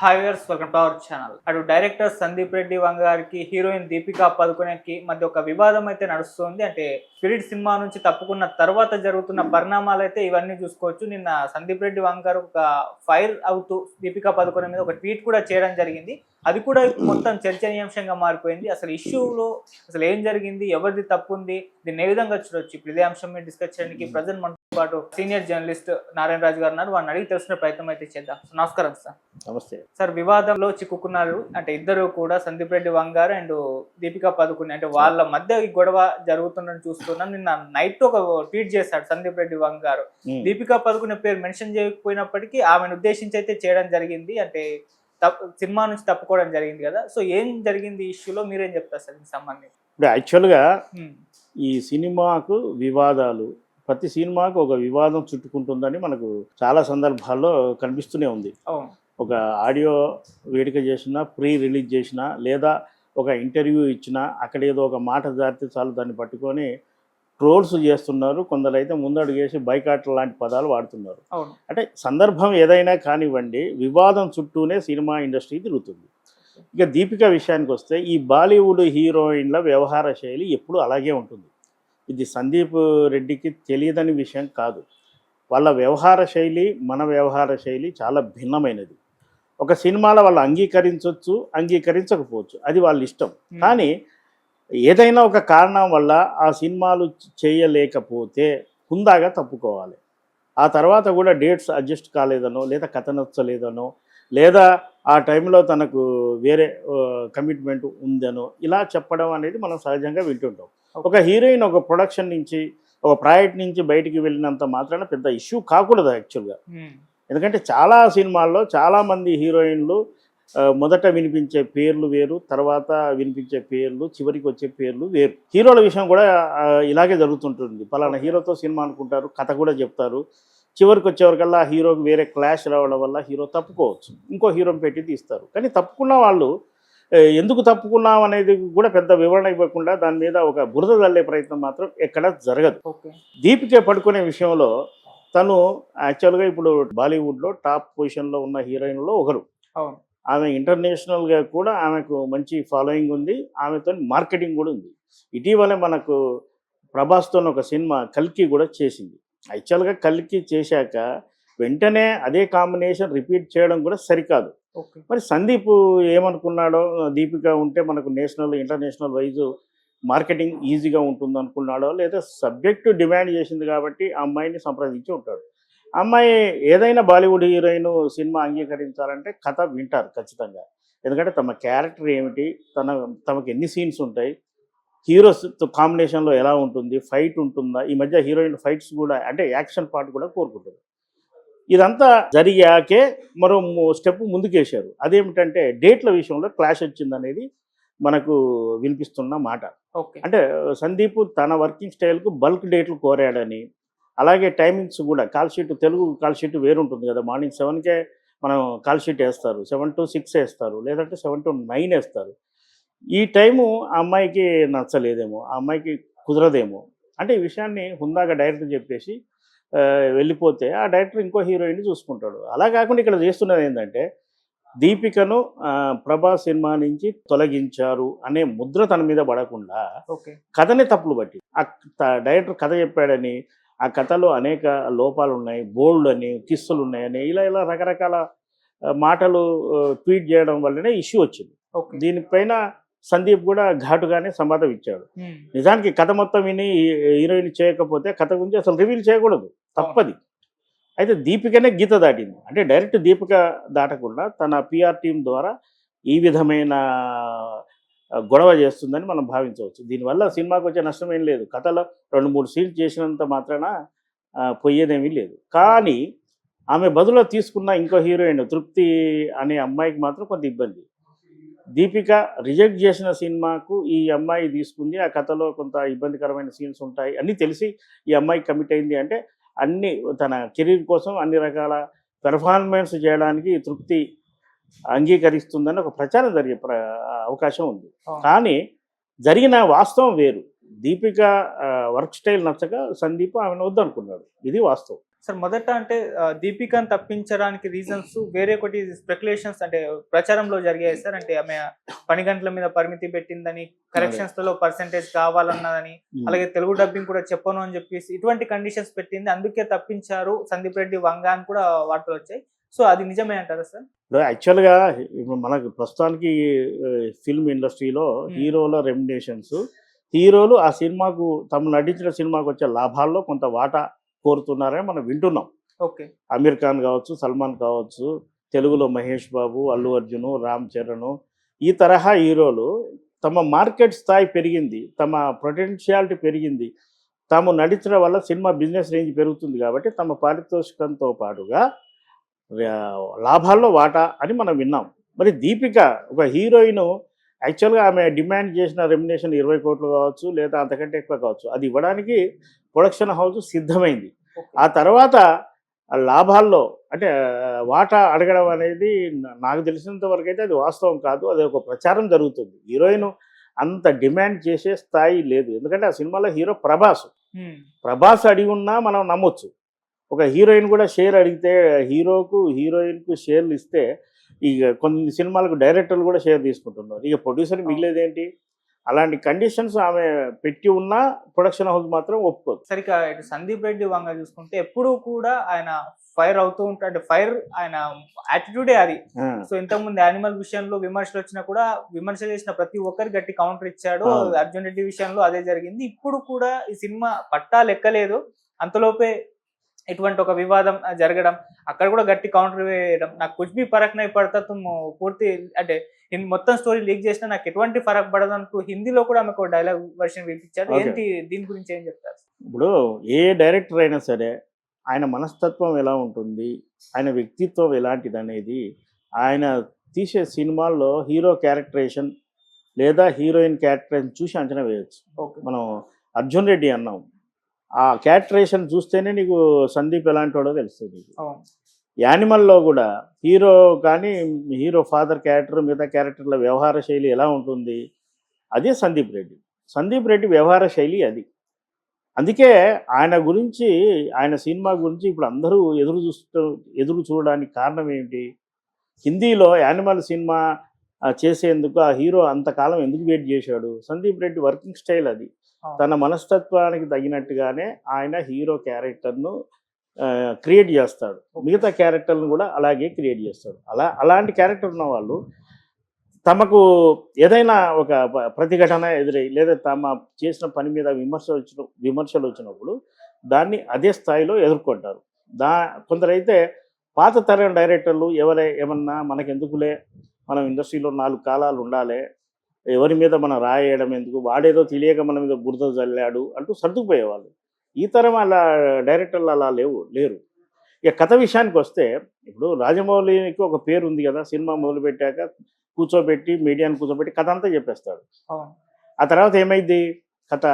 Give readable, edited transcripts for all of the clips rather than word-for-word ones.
Hi viewers, welcome to our channel. అటు director Sandeep Reddy Vanga గారికి heroine Deepika పదుకొనెకి మధ్య ఒక వివాదం అయితే నడుస్తుంది. అంటే స్పిరిట్ సినిమా నుంచి తప్పుకున్న తర్వాత జరుగుతున్న పరిణామాలు అయితే ఇవన్నీ చూసుకోవచ్చు. నిన్న సందీప్ రెడ్డి వంగ గారు ఒక ఫైర్ అవుతూ దీపికా పదుకొనె మీద ఒక ట్వీట్ కూడా చేయడం జరిగింది. అది కూడా మొత్తం చర్చనీయాంశంగా మారిపోయింది. అసలు ఇష్యూలో అసలు ఏం జరిగింది, ఎవరిది తప్పు ఉంది, దీన్ని ఏ విధంగా చూడొచ్చు, ఇప్పుడు ఇదే అంశం మీద డిస్కస్ చేయడానికి ప్రజెంట్ మనతో పాటు సీనియర్ జర్నలిస్ట్ నారాయణ రాజు గారు ఉన్నారు. వారిని అడిగి తెలుసుకునే ప్రయత్నం అయితే చేద్దాం. నమస్కారం సార్. నమస్తే సార్, వివాదంలో చిక్కుకున్నారు. అంటే ఇద్దరు కూడా సందీప్ రెడ్డి వంగ గారు అండ్ దీపికా పదుకొనె, అంటే వాళ్ళ మధ్య ఈ గొడవ జరుగుతుందని చూస్తున్నాం. నిన్న నైట్ ఒక ట్వీట్ చేశాడు సందీప్ రెడ్డి వంగ గారు. దీపికా పదుకొనె పేరు మెన్షన్ చేయకపోయినప్పటికీ ఆమెను ఉద్దేశించి అయితే చేయడం జరిగింది. అంటే సినిమా నుంచి తప్పుకోవడం జరిగింది కదా. సో ఏం జరిగింది ఈ ఇష్యూలో, మీరేం చెప్తారు సార్ దీనికి సంబంధించి? ఇప్పుడు యాక్చువల్గా ఈ సినిమాకు వివాదాలు, ప్రతి సినిమాకు ఒక వివాదం చుట్టుకుంటుందని మనకు చాలా సందర్భాల్లో కనిపిస్తూనే ఉంది. ఒక ఆడియో వేడుక చేసినా, ప్రీ రిలీజ్ చేసినా, లేదా ఒక ఇంటర్వ్యూ ఇచ్చినా అక్కడ ఏదో ఒక మాట జారితే చాలు దాన్ని పట్టుకొని ట్రోల్స్ చేస్తున్నారు. కొందరైతే ముందడుగు వేసి బైకాట్ లాంటి పదాలు వాడుతున్నారు. అంటే సందర్భం ఏదైనా కానివ్వండి, వివాదం చుట్టూనే సినిమా ఇండస్ట్రీ తిరుగుతుంది. ఇక దీపిక విషయానికి వస్తే, ఈ బాలీవుడ్ హీరోయిన్ల వ్యవహార శైలి ఎప్పుడు అలాగే ఉంటుంది. ఇది సందీప్ రెడ్డికి తెలియదని విషయం కాదు. వాళ్ళ వ్యవహార శైలి మన వ్యవహార శైలి చాలా భిన్నమైనది. ఒక సినిమాలో వాళ్ళు అంగీకరించవచ్చు, అంగీకరించకపోవచ్చు, అది వాళ్ళ ఇష్టం. కానీ ఏదైనా ఒక కారణం వల్ల ఆ సినిమాలు చేయలేకపోతే హుందాగా తప్పుకోవాలి. ఆ తర్వాత కూడా డేట్స్ అడ్జస్ట్ కాలేదనో, లేదా కథ నచ్చలేదనో, లేదా ఆ టైంలో తనకు వేరే కమిట్మెంట్ ఉందనో ఇలా చెప్పడం అనేది మనం సహజంగా వింటుంటాం. ఒక హీరోయిన్ ఒక ప్రొడక్షన్ నుంచి, ఒక ప్రాజెక్ట్ నుంచి బయటికి వెళ్ళినంత మాత్రాన పెద్ద ఇష్యూ కాకూడదు యాక్చువల్గా. ఎందుకంటే చాలా సినిమాల్లో చాలామంది హీరోయిన్లు మొదట వినిపించే పేర్లు వేరు, తర్వాత వినిపించే పేర్లు, చివరికి వచ్చే పేర్లు వేరు. హీరోల విషయం కూడా ఇలాగే జరుగుతుంటుంది. పలానా హీరోతో సినిమా అనుకుంటారు, కథ కూడా చెప్తారు, చివరికి వచ్చేవరకల్లా హీరోకి వేరే క్లాష్ రావడం వల్ల హీరో తప్పుకోవచ్చు, ఇంకో హీరోని పెట్టి తీస్తారు. కానీ తప్పుకున్న వాళ్ళు ఎందుకు తప్పుకున్నాం అనేది కూడా పెద్ద వివరణ ఇవ్వకుండా దాని మీద ఒక బురద చల్లే ప్రయత్నం మాత్రం ఎక్కడ జరగదు. దీపిక పడుకునే విషయంలో తను యాక్చువల్గా ఇప్పుడు బాలీవుడ్లో టాప్ పొజిషన్లో ఉన్న హీరోయిన్లో ఒకరు. ఆమె ఇంటర్నేషనల్గా కూడా ఆమెకు మంచి ఫాలోయింగ్ ఉంది, ఆమెతో మార్కెటింగ్ కూడా ఉంది. ఇటీవలే మనకు ప్రభాస్తో ఒక సినిమా కల్కి కూడా చేసింది. యాక్చువల్గా కల్కి చేశాక వెంటనే అదే కాంబినేషన్ రిపీట్ చేయడం కూడా సరికాదు. మరి సందీప్ ఏమనుకున్నాడో, దీపిక ఉంటే మనకు నేషనల్ ఇంటర్నేషనల్ వైజ్ మార్కెటింగ్ ఈజీగా ఉంటుంది అనుకున్నాడో, లేదా సబ్జెక్టు డిమాండ్ చేసింది కాబట్టి ఆ అమ్మాయిని సంప్రదించి ఉంటాడు. అమ్మాయి ఏదైనా బాలీవుడ్ హీరోయిన్ సినిమా అంగీకరించాలంటే కథ వింటారు ఖచ్చితంగా. ఎందుకంటే తమ క్యారెక్టర్ ఏమిటి, తమకు ఎన్ని సీన్స్ ఉంటాయి, హీరోస్ కాంబినేషన్లో ఎలా ఉంటుంది, ఫైట్ ఉంటుందా, ఈ మధ్య హీరోయిన్ ఫైట్స్ కూడా అంటే యాక్షన్ పార్ట్ కూడా కోరుకుంటుంది. ఇదంతా జరిగాకే మరో స్టెప్ ముందుకేశారు. అదేమిటంటే డేట్ల విషయంలో క్లాష్ వచ్చిందనేది మనకు వినిపిస్తున్న మాట. అంటే సందీప్ తన వర్కింగ్ స్టైల్కు బల్క్ డేట్లు కోరాడని, అలాగే టైమింగ్స్ కూడా తెలుగు కాల్ షీట్ వేరుంటుంది కదా. మార్నింగ్ 7కే మనం కాల్ షీట్ వేస్తారు, 7 to 6 వేస్తారు, లేదంటే 7 to 9 వేస్తారు. ఈ టైము ఆ అమ్మాయికి నచ్చలేదేమో, ఆ అమ్మాయికి కుదరదేమో. అంటే ఈ విషయాన్ని హుందాగా డైరెక్టర్ చెప్పేసి వెళ్ళిపోతే ఆ డైరెక్టర్ ఇంకో హీరోయిన్ని చూసుకుంటాడు. అలా కాకుండా ఇక్కడ చేస్తున్నది ఏంటంటే, దీపికను ప్రభాస్ సినిమా నుంచి తొలగించారు అనే ముద్ర తన మీద పడకుండా కథనే తప్పులు బట్టి, డైరెక్టర్ కథ చెప్పాడని, ఆ కథలో అనేక లోపాలు ఉన్నాయి, బోల్డ్ అని, కిస్సులు ఉన్నాయని, ఇలా రకరకాల మాటలు ట్వీట్ చేయడం వల్లనే ఇష్యూ వచ్చింది. దీనిపైన సందీప్ కూడా ఘాటుగానే సమాధానం ఇచ్చాడు. నిజానికి కథ మొత్తం విని హీరోయిన్ చేయకపోతే కథ గురించి అసలు రివీల్ చేయకూడదు, తప్పది. అయితే దీపికనే గీత దాటింది. అంటే డైరెక్ట్ దీపిక దాటకుండా తన పిఆర్ టీం ద్వారా ఈ విధమైన గొడవ చేస్తుందని మనం భావించవచ్చు. దీనివల్ల సినిమాకి వచ్చే నష్టం ఏం లేదు. కథలో 2-3 సీన్స్ చేసినంత మాత్రాన పోయేదేమీ లేదు. కానీ ఆమె బదులో తీసుకున్న ఇంకో హీరోయిన్ తృప్తి అనే అమ్మాయికి మాత్రం కొంత ఇబ్బంది. దీపిక రిజెక్ట్ చేసిన సినిమాకు ఈ అమ్మాయి తీసుకుంది, ఆ కథలో కొంత ఇబ్బందికరమైన సీన్స్ ఉంటాయి అన్నీ తెలిసి ఈ అమ్మాయి కమిట్ అయింది. అంటే అన్ని తన కెరీర్ కోసం అన్ని రకాల పెర్ఫార్మెన్స్ చేయడానికి తృప్తి అంగీకరిస్తుందని ఒక ప్రచారం జరిగే అవకాశం ఉంది. కానీ జరిగిన వాస్తవం వేరు. దీపిక వర్క్ స్టైల్ నచ్చక సందీప్ ఆమెను వద్దనుకున్నాడు, ఇది వాస్తవం. సార్ మొదట అంటే దీపికను తప్పించడానికి రీజన్స్ వేరే ఒకటి స్పెక్యులేషన్స్ అంటే ప్రచారంలో జరిగాయి సార్. అంటే ఆమె పని గంటల మీద పరిమితి పెట్టిందని, కరెక్షన్స్ లో పర్సెంటేజ్ కావాలన్నదని, అలాగే తెలుగు డబ్బింగ్ కూడా చెప్పను అని చెప్పేసి ఇటువంటి కండిషన్స్ పెట్టింది. అందుకే తప్పించారు సందీప్ రెడ్డి వంగ అని కూడా వార్తలు వచ్చాయి. సో అది నిజమే అంటారా సార్? యాక్చువల్గా ఇప్పుడు మనకు ప్రస్తుతానికి ఫిల్మ్ ఇండస్ట్రీలో హీరోల రెమ్యునేషన్స్, హీరోలు ఆ సినిమాకు తమ నటించిన సినిమాకు వచ్చే లాభాల్లో కొంత వాటా కోరుతున్నారని మనం వింటున్నాం. ఓకే. అమీర్ ఖాన్ కావచ్చు, సల్మాన్ కావచ్చు, తెలుగులో మహేష్ బాబు, అల్లు అర్జున్, రామ్ చరణ్, ఈ తరహా హీరోలు తమ మార్కెట్ స్థాయి పెరిగింది, తమ పొటెన్షియాలిటీ పెరిగింది, తాము నటించడం వల్ల సినిమా బిజినెస్ రేంజ్ పెరుగుతుంది కాబట్టి తమ పారితోషికంతో పాటుగా లాభాల్లో వాటా అని మనం విన్నాం. మరి దీపిక ఒక హీరోయిన్, యాక్చువల్గా ఆమె డిమాండ్ చేసిన రెమ్యునేషన్ 20 కోట్లు కావచ్చు, లేదా అంతకంటే ఎక్కువ కావచ్చు, అది ఇవ్వడానికి ప్రొడక్షన్ హౌస్ సిద్ధమైంది. ఆ తర్వాత లాభాల్లో అంటే వాటా అడగడం అనేది నాకు తెలిసినంత వరకు అయితే అది వాస్తవం కాదు, అది ఒక ప్రచారం జరుగుతుంది. హీరోయిన్ అంత డిమాండ్ చేసే స్థాయి లేదు. ఎందుకంటే ఆ సినిమాలో హీరో ప్రభాస్ అడిగి ఉన్నా మనం నమ్మొచ్చు. ఒక హీరోయిన్ కూడా షేర్ అడిగితే హీరోకు హీరోయిన్కు షేర్లు ఇస్తే ఇక కొన్ని సినిమాలకు డైరెక్టర్లు కూడా షేర్ తీసుకుంటున్నారు. ఇక ప్రొడ్యూసర్ మిగిలేదేంటి? అలాంటి కండిషన్స్ ఆమె పెట్టి ఉన్నా ప్రొడక్షన్ హౌస్ మాత్రం ఒప్పుకోదు. సరిగ్గా ఇటు సందీప్ రెడ్డి వంగ చూసుకుంటే ఎప్పుడూ కూడా ఆయన ఫైర్ అవుతూ ఉంటాడు. ఫైర్ ఆయన యాటిట్యూడే అది. సో ఇంతకుముందు యానిమల్ విషయంలో విమర్శలు వచ్చినా కూడా విమర్శ చేసిన ప్రతి ఒక్కరికి గట్టి కౌంటర్ ఇచ్చాడు. అర్జున్ రెడ్డి విషయంలో అదే జరిగింది. ఇప్పుడు కూడా ఈ సినిమా పట్టాలు ఎక్కలేదు, అంతలోపే ఇటువంటి ఒక వివాదం జరగడం, అక్కడ కూడా గట్టి కౌంటర్ వేయడం, నాకు కుచ్ భీ ఫరక్ నహీ పడతా తుమ్ పూర్తి అంటే మొత్తం స్టోరీ లీక్ చేసినా నాకు ఎటువంటి ఫరక్ పడదు అంటూ హిందీలో కూడా ఆమెకు డైలాగ్ వర్షన్ వినిపించారు. ఏంటి దీని గురించి ఏం చెప్తారు? ఇప్పుడు ఏ డైరెక్టర్ అయినా సరే ఆయన మనస్తత్వం ఎలా ఉంటుంది, ఆయన వ్యక్తిత్వం ఎలాంటిది అనేది ఆయన తీసే సినిమాల్లో హీరో క్యారెక్టరేషన్ లేదా హీరోయిన్ క్యారెక్టరేషన్ చూసి అంచనా వేయచ్చు. మనం అర్జున్ రెడ్డి అన్నాం, ఆ క్యారెక్టరేషన్ చూస్తేనే నీకు సందీప్ ఎలాంటి వాడో తెలుస్తుంది. యానిమల్లో కూడా హీరో కానీ హీరో ఫాదర్ క్యారెక్టర్, మిగతా క్యారెక్టర్ల వ్యవహార శైలి ఎలా ఉంటుంది, అదే సందీప్ రెడ్డి. సందీప్ రెడ్డి వ్యవహార శైలి అది. అందుకే ఆయన గురించి, ఆయన సినిమా గురించి ఇప్పుడు అందరూ ఎదురు చూడడానికి కారణం ఏంటి? హిందీలో యానిమల్ సినిమా చేసేందుకు ఆ హీరో అంతకాలం ఎందుకు వెయిట్ చేశాడు? సందీప్ రెడ్డి వర్కింగ్ స్టైల్ అది. తన మనస్తత్వానికి తగినట్టుగానే ఆయన హీరో క్యారెక్టర్ను క్రియేట్ చేస్తాడు, మిగతా క్యారెక్టర్లను కూడా అలాగే క్రియేట్ చేస్తాడు. అలాంటి క్యారెక్టర్ ఉన్న వాళ్ళు తమకు ఏదైనా ఒక ప్రతిఘటన ఎదురై లేదా తమ చేసిన పని మీద విమర్శలు వచ్చినప్పుడు దాన్ని అదే స్థాయిలో ఎదుర్కొంటారు. కొందరైతే పాత తరం డైరెక్టర్లు ఏమన్నా మనకెందుకులే, మనం ఇండస్ట్రీలో 4 కాలాలు ఉండాలి, ఎవరి మీద మనం రాయడం ఎందుకు, వాడేదో తెలియక మన మీద బురద జల్లాడు అంటూ సర్దుకుపోయేవాళ్ళు. ఈ తరం అలా డైరెక్టర్లు అలా లేరు. ఇక కథ విషయానికి వస్తే ఇప్పుడు రాజమౌళికి ఒక పేరు ఉంది కదా, సినిమా మొదలుపెట్టాక కూర్చోబెట్టి మీడియాని కూర్చోబెట్టి కథ అంతా చెప్పేస్తాడు. ఆ తర్వాత ఏమైంది కథ,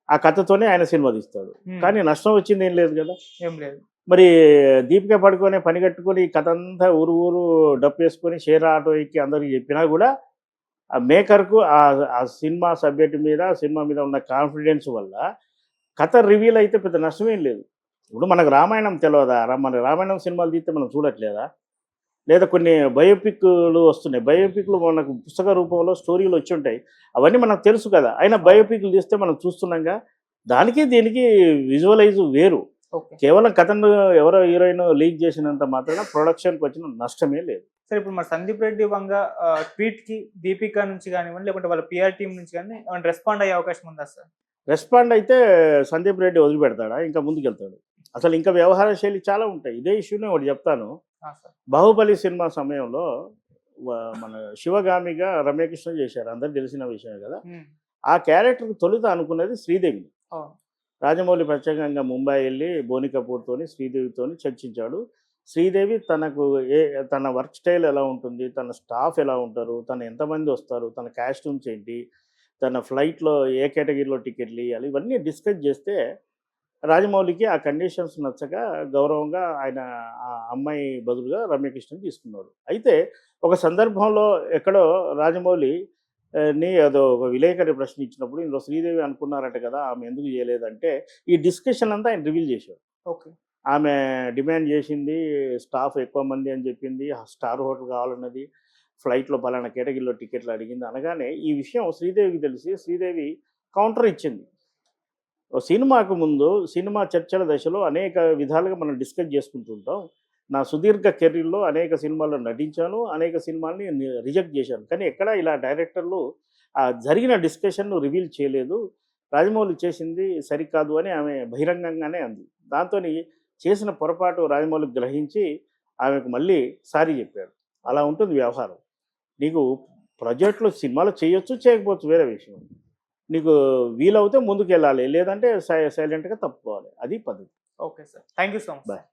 ఆ కథతోనే ఆయన సినిమా తీస్తాడు. కానీ నష్టం వచ్చింది ఏం లేదు కదా. మరి దీపిక పడుకొని పని కట్టుకొని కథ అంతా ఊరు డప్పు వేసుకొని షేర్ ఆటో ఎక్కి అందరికి చెప్పినా కూడా ఆ మేకర్కు ఆ సినిమా సబ్జెక్ట్ మీద, సినిమా మీద ఉన్న కాన్ఫిడెన్స్ వల్ల కథ రివీల్ అయితే పెద్ద నష్టమేం లేదు. ఇప్పుడు మనకు రామాయణం తెలియదా? మన రామాయణం సినిమాలు తీస్తే మనం చూడట్లేదా? లేదా కొన్ని బయోపిక్లు వస్తున్నాయి, బయోపిక్లు మనకు పుస్తక రూపంలో స్టోరీలు వచ్చి ఉంటాయి, అవన్నీ మనకు తెలుసు కదా. అయినా బయోపిక్లు తీస్తే మనం చూస్తున్నాంగా. దానికి దీనికి విజువలైజ్ వేరు. కేవలం కథను ఎవరో హీరోయిన్ లీక్ చేసినంత మాత్రాన ప్రొడక్షన్కి వచ్చిన నష్టమే లేదు. సరే, ఇప్పుడు మరి సందీప్ రెడ్డి వంగ ట్వీట్కి దీపిక నుంచి కానివ్వండి, లేకుంటే వాళ్ళ పిఆర్ టీం నుంచి కానీ రెస్పాండ్ అయ్యే అవకాశం ఉందా సార్? రెస్పాండ్ అయితే సందీప్ రెడ్డి వదిలిపెడతాడా? ఇంకా ముందుకెళ్తాడు. అసలు ఇంకా వ్యవహార శైలి చాలా ఉంటాయి. ఇదే ఇష్యూనే ఒకటి చెప్తాను. బాహుబలి సినిమా సమయంలో మన శివగామిగా రమ్యకృష్ణ చేశారు, అందరికి తెలిసిన విషయమే కదా. ఆ క్యారెక్టర్కి తొలుత అనుకున్నది శ్రీదేవి. రాజమౌళి ప్రత్యేకంగా ముంబై వెళ్ళి బోని కపూర్తోని శ్రీదేవితోని చర్చించాడు. శ్రీదేవి తన వర్క్ స్టైల్ ఎలా ఉంటుంది, తన స్టాఫ్ ఎలా ఉంటారు, తను ఎంతమంది వస్తారు, తన కాస్ట్యూమ్స్ ఏంటి, తన ఫ్లైట్లో ఏ కేటగిరీలో టికెట్లు ఇవ్వాలి, ఇవన్నీ డిస్కస్ చేస్తే రాజమౌళికి ఆ కండిషన్స్ నచ్చక గౌరవంగా ఆయన ఆ అమ్మాయి బదులుగా రమ్యకృష్ణని తీసుకున్నాడు. అయితే ఒక సందర్భంలో ఎక్కడో రాజమౌళి అదో ఒక విలేకరి ప్రశ్న ఇచ్చినప్పుడు ఇందులో శ్రీదేవి అనుకున్నారట కదా, ఆమె ఎందుకు చేయలేదంటే ఈ డిస్కషన్ అంతా ఆయన రివీల్ చేశాడు. ఆమె డిమాండ్ చేసింది స్టాఫ్ ఎక్కువ మంది అని చెప్పింది, స్టార్ హోటల్ కావాలన్నది, ఫ్లైట్లో పలానా కేటగిరీలో టికెట్లు అడిగింది అనగానే ఈ విషయం శ్రీదేవికి తెలిసి శ్రీదేవి కౌంటర్ ఇచ్చింది. ఓ సినిమాకు ముందు సినిమా చర్చల దశలో అనేక విధాలుగా మనం డిస్కస్ చేసుకుంటుంటాం. నా సుదీర్ఘ కెరీర్‌లో అనేక సినిమాల్లో నటించాను. అనేక సినిమాల్ని రిజెక్ట్ చేశాను. కానీ ఎక్కడా ఇలా డైరెక్టర్లు జరిగిన డిస్కషన్‌ను రివీల్ చేయలేదు. రాజమౌళి చేసింది సరికాదు అని ఆమె బహిరంగంగానే అంది. దాంతోని చేసిన పొరపాటు రాజమౌళి గ్రహించి ఆమెకు మళ్ళీ సారీ చెప్పాడు. అలా ఉంటుంది వ్యవహారం. నీకు ప్రాజెక్ట్‌లో సినిమాలు చేయొచ్చు, చేయకపోవచ్చు వేరే విషయం. నీకు వీలవుతే ముందుకెళ్ళాలి. లేదంటే సైలెంట్‌గా తప్పుకోవాలి. అది పద్ధతి. Okay sir. Thank you so much. Bye.